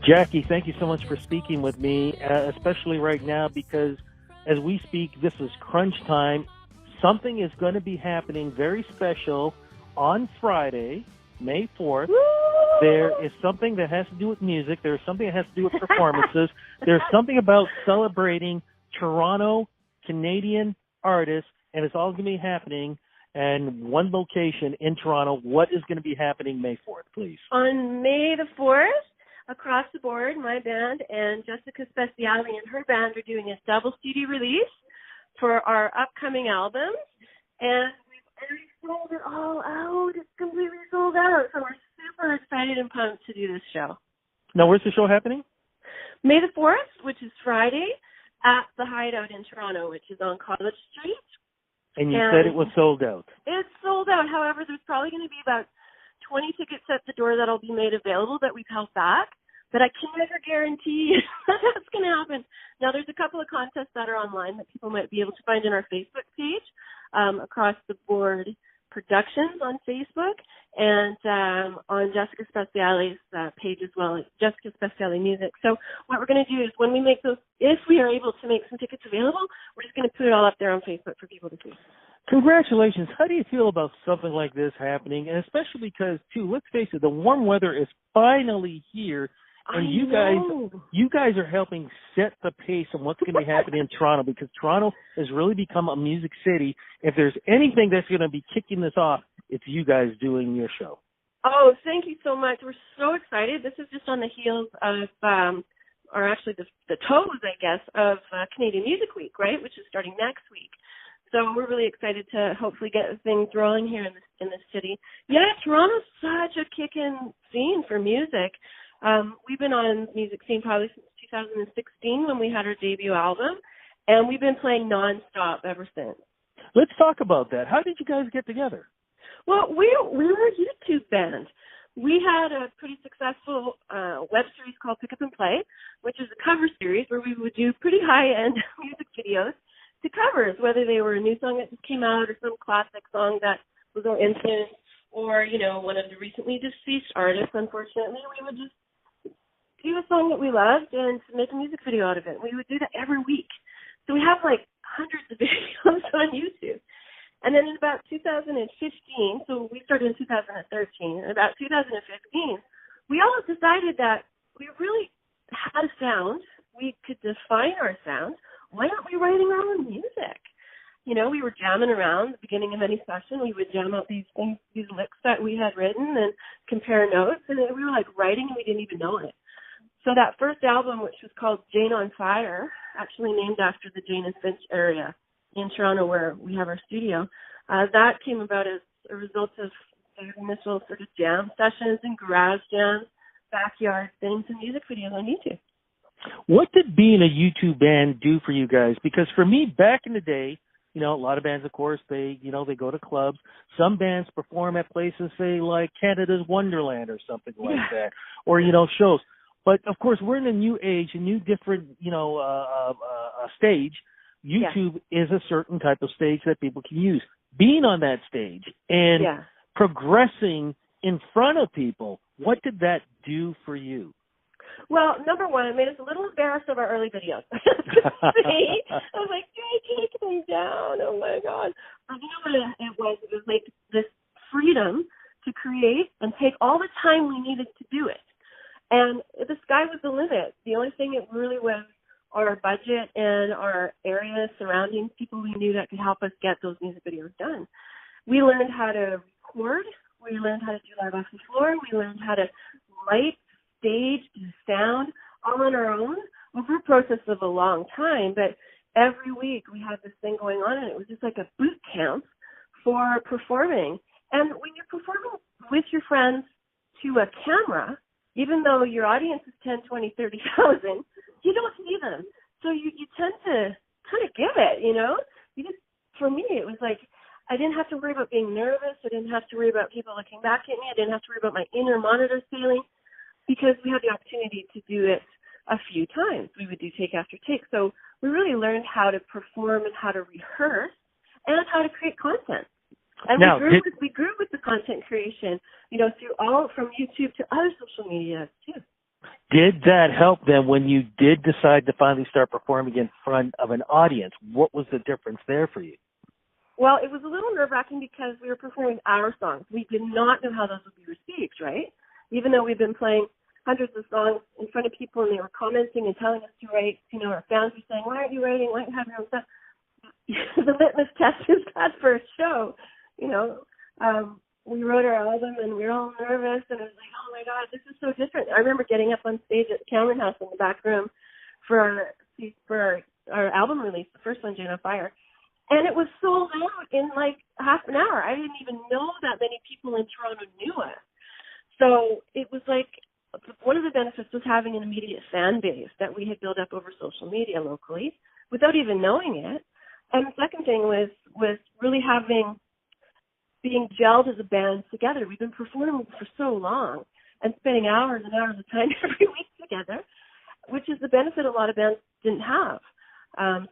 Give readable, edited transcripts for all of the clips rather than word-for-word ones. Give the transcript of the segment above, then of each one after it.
Jackie, thank you so much for speaking with me, especially right now because as we speak, this is crunch time. Something is going to be happening very special on Friday, May 4th. Woo! There is something that has to do with music. There's something that has to do with performances. There's something about celebrating Toronto Canadian artists, and it's all going to be happening in one location in Toronto. What is going to be happening May 4th, please? On May the 4th, across the board, my band and Jessica Speciale and her band are doing a double CD release for our upcoming albums. And we've already sold it all out. It's completely sold out. So we're super excited and pumped to do this show. Now, where's the show happening? May the 4th, which is Friday, at the Hideout in Toronto, which is on College Street. And you said it was sold out. It's sold out. However, there's probably going to be about 20 tickets at the door that'll be made available that we've held back. But I can never guarantee that's going to happen. Now, there's a couple of contests that are online that people might be able to find in our Facebook page, Across the Board Productions on Facebook, and on Jessica Speciale's page as well, it's Jessica Speciale Music. So what we're going to do is when we make those, if we are able to make some tickets available, we're just going to put it all up there on Facebook for people to see. Congratulations. How do you feel about something like this happening? And especially because, too, let's face it, the warm weather is finally here. And you guys are helping set the pace on what's going to be happening in Toronto, because Toronto has really become a music city. If there's anything that's going to be kicking this off, it's you guys doing your show. Oh, thank you so much. We're so excited. This is just on the heels of, or actually the toes, I guess, of Canadian Music Week, right, which is starting next week. So we're really excited to hopefully get things rolling here in this city. Yeah, Toronto's such a kickin' scene for music. We've been on music scene probably since 2016 when we had our debut album, and we've been playing nonstop ever since. Let's talk about that. How did you guys get together? Well, we were a YouTube band. We had a pretty successful web series called Pick Up and Play, which is a cover series where we would do pretty high-end music videos to covers, whether they were a new song that just came out or some classic song that was our influence, or, you know, one of the recently deceased artists. Unfortunately, we would just do a song that we loved and make a music video out of it. We would do that every week. So we have like hundreds of videos on YouTube. And then in about 2015, so we started in 2013, in about 2015, we all decided that we really had a sound. We could define our sound. Why aren't we writing our own music? You know, we were jamming around at the beginning of any session. We would jam out these things, these licks that we had written and compare notes. And we were like writing and we didn't even know it. So that first album, which was called Jane on Fire, actually named after the Jane and Finch area in Toronto where we have our studio, that came about as a result of initial sort of jam sessions and garage jams, backyard things, and music videos on YouTube. What did being a YouTube band do for you guys? Because for me, back in the day, you know, a lot of bands, of course, they go to clubs. Some bands perform at places, say, like Canada's Wonderland or something like that, or, you know, shows. But, of course, we're in a new age, a new different, you know, stage. YouTube is a certain type of stage that people can use. Being on that stage and progressing in front of people, what did that do for you? Well, number one, it made us a little embarrassed of our early videos. See? I was like, can I take them down? Oh, my God. You know what it was? It was like this freedom to create and take all the time we needed to do it. And the sky was the limit. The only thing it really was our budget and our area surrounding people we knew that could help us get those music videos done. We learned how to record. We learned how to do live off the floor. We learned how to light, stage, do sound, all on our own over a process of a long time. But every week we had this thing going on, and it was just like a boot camp for performing. And when you're performing with your friends to a camera, even though your audience is 10, 20, 30,000, you don't see them. So you tend to kind of give it, you know? For me, it was like I didn't have to worry about being nervous. I didn't have to worry about people looking back at me. I didn't have to worry about my inner monitor failing because we had the opportunity to do it a few times. We would do take after take. So we really learned how to perform and how to rehearse and how to create content. And now, we grew with the content creation, you know, through all from YouTube to other social media too. Did that help then when you did decide to finally start performing in front of an audience? What was the difference there for you? Well, it was a little nerve-wracking because we were performing our songs. We did not know how those would be received, right? Even though we've been playing hundreds of songs in front of people and they were commenting and telling us to write, our fans were saying, why aren't you writing? Why don't you have your own stuff? The litmus test is that first show, we wrote our album and we were all nervous and it was like, oh my God, this is so different. I remember getting up on stage at Cameron House in the back room for our album release, the first one, Jane on Fire. And it was sold out in like half an hour. I didn't even know that many people in Toronto knew us. So it was like one of the benefits was having an immediate fan base that we had built up over social media locally without even knowing it. And the second thing was really being gelled as a band together. We've been performing for so long and spending hours and hours of time every week together, which is the benefit a lot of bands didn't have.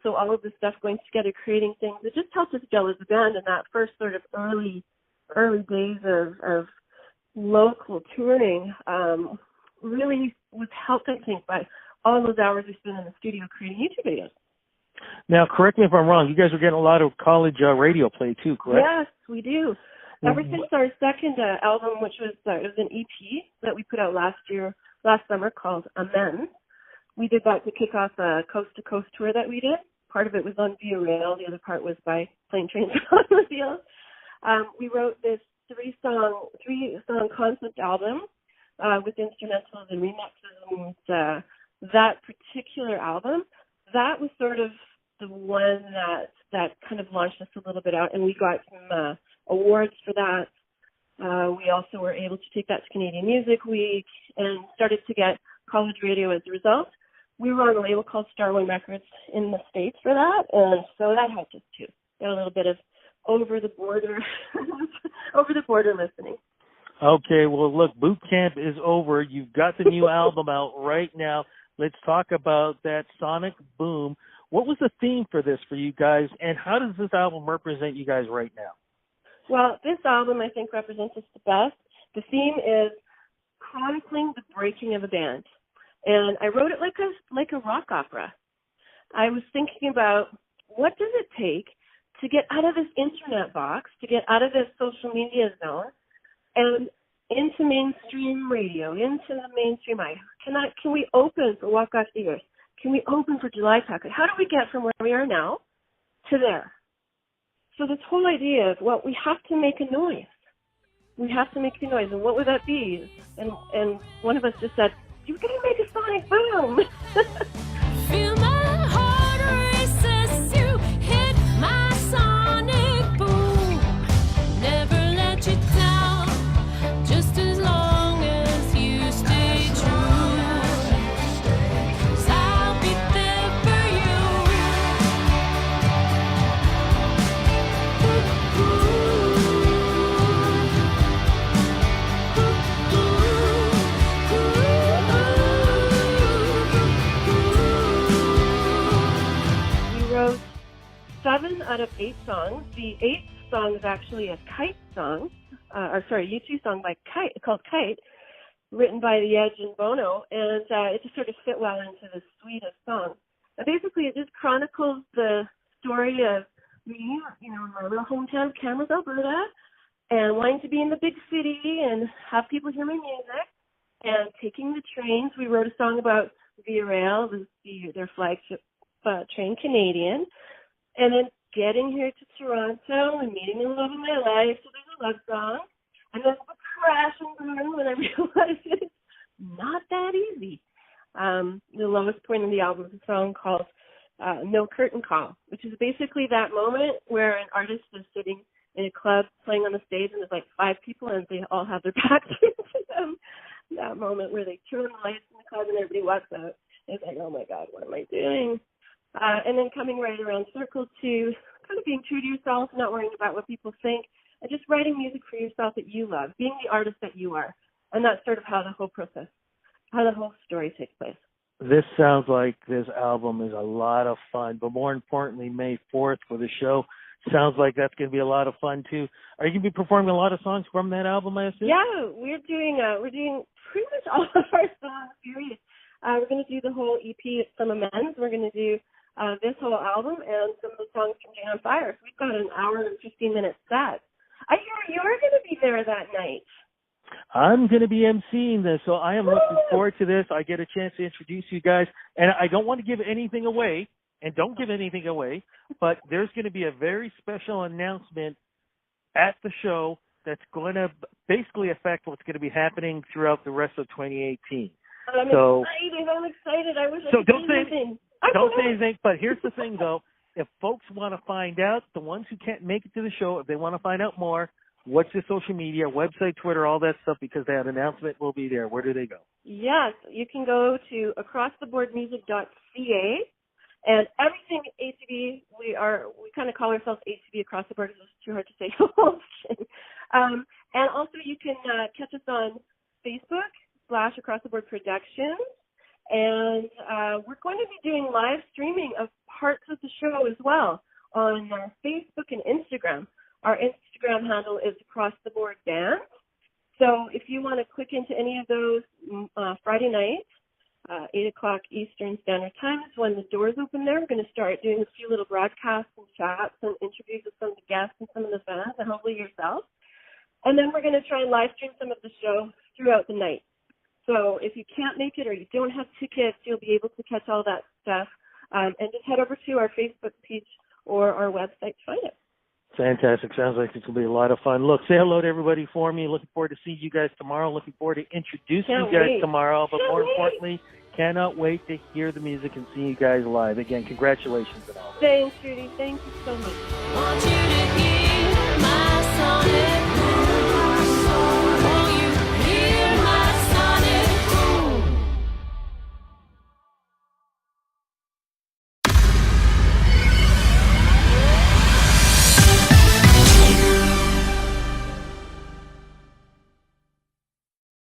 So all of this stuff going together, creating things, it just helped us gel as a band in that first sort of early days of local touring. Really was helped, I think, by all those hours we spent in the studio creating YouTube videos. Now, correct me if I'm wrong, you guys are getting a lot of college radio play too, correct? Yes, we do. Ever since our second album, which was it was an EP that we put out last summer called Mcing, we did that to kick off a coast-to-coast tour that we did. Part of it was on Via Rail. The other part was by plane, trains, and automobiles. We wrote this three-song concept album with instrumentals and remixes. And that particular album, that was sort of the one that kind of launched us a little bit out, and we got some awards for that. We also were able to take that to Canadian Music Week and started to get college radio as a result. We were on a label called Star One Records in the States for that, and so that helped us too. Got a little bit of over the border listening. Okay, well, look, boot camp is over. You've got the new album out right now. Let's talk about that sonic boom. What was the theme for this for you guys, and how does this album represent you guys right now? Well, this album, I think, represents us the best. The theme is chronicling the breaking of a band. And I wrote it like a rock opera. I was thinking about what does it take to get out of this internet box, to get out of this social media zone, and into mainstream radio, into the mainstream eye. Can we open for Walk Off the Earth? Can we open for July Talk? How do we get from where we are now to there? So this whole idea of, well, we have to make a noise. We have to make a noise. And what would that be? And one of us just said, you're going to make a sonic boom. Feel my heart race as you hit my sonic boom. Never let you down, just as long as you stay true. 'Cause I'll be there for you. We wrote 7 out of 8 songs. The 8th song is actually a Kite song, U2 song by Kite, called Kite, written by The Edge and Bono, and it just sort of fit well into the suite of songs. And basically, it just chronicles the story of me, in my little hometown of Kamloops, Alberta, and wanting to be in the big city and have people hear my music, and taking the trains. We wrote a song about Via Rail, their flagship train, Canadian, and then getting here to Toronto and meeting the love of my life. So there's a love song, and then the crash and burn when I realized it's not that easy. The lowest point in the album is a song called No Curtain Call, which is basically that moment where an artist is sitting in a club playing on the stage and there's like 5 people and they all have their backs to them. That moment where they turn the lights in the club and everybody walks out. It's like, oh my God, what am I doing? And then coming right around circle to kind of being true to yourself, not worrying about what people think, and just writing music for yourself that you love, being the artist that you are. And that's sort of how the whole story takes place. This sounds like this album is a lot of fun, but more importantly, May 4th for the show, Sounds like that's going to be a lot of fun too. Are you going to be performing a lot of songs from that album, I assume? Yeah, we're doing pretty much all of our songs. Period. We're going to do the whole EP, Some Amends. We're going to do this whole album and some of the songs from Jane on Fire. So we've got an hour and 15-minute set. I hear you're going to be there that night. I'm going to be emceeing this, so I am looking forward to this. I get a chance to introduce you guys, and I don't want to give anything away, and don't give anything away, but there's going to be a very special announcement at the show that's going to basically affect what's going to be happening throughout the rest of 2018. I'm excited. I wish I could don't say say anything. Don't say anything, but here's the thing, though. If folks want to find out, the ones who can't make it to the show, if they want to find out more, what's your social media, website, Twitter, all that stuff, because that announcement will be there. Where do they go? Yes, you can go to acrosstheboardmusic.ca, and everything ACB, we kind of call ourselves ACB Across the Board because it's too hard to say. And also you can catch us on Facebook / Across the Board Productions, and we're going to be doing live streaming of parts of the show as well on Facebook and Instagram. Our Instagram handle is Across the Board Band. So if you want to click into any of those Friday nights, 8 o'clock Eastern Standard Time is when the doors open there. We're going to start doing a few little broadcasts and chats and interviews with some of the guests and some of the fans, and hopefully yourself. And then we're going to try and live stream some of the show throughout the night. So if you can't make it or you don't have tickets, you'll be able to catch all that stuff. And just head over to our Facebook page or our website to find it. Fantastic. Sounds like it's going to be a lot of fun. Look, say hello to everybody for me. Looking forward to seeing you guys tomorrow. Looking forward to introducing you guys tomorrow. But more importantly, cannot wait to hear the music and see you guys live. Again, congratulations and all that. Thanks, Rudy. Thank you so much. Want you to hear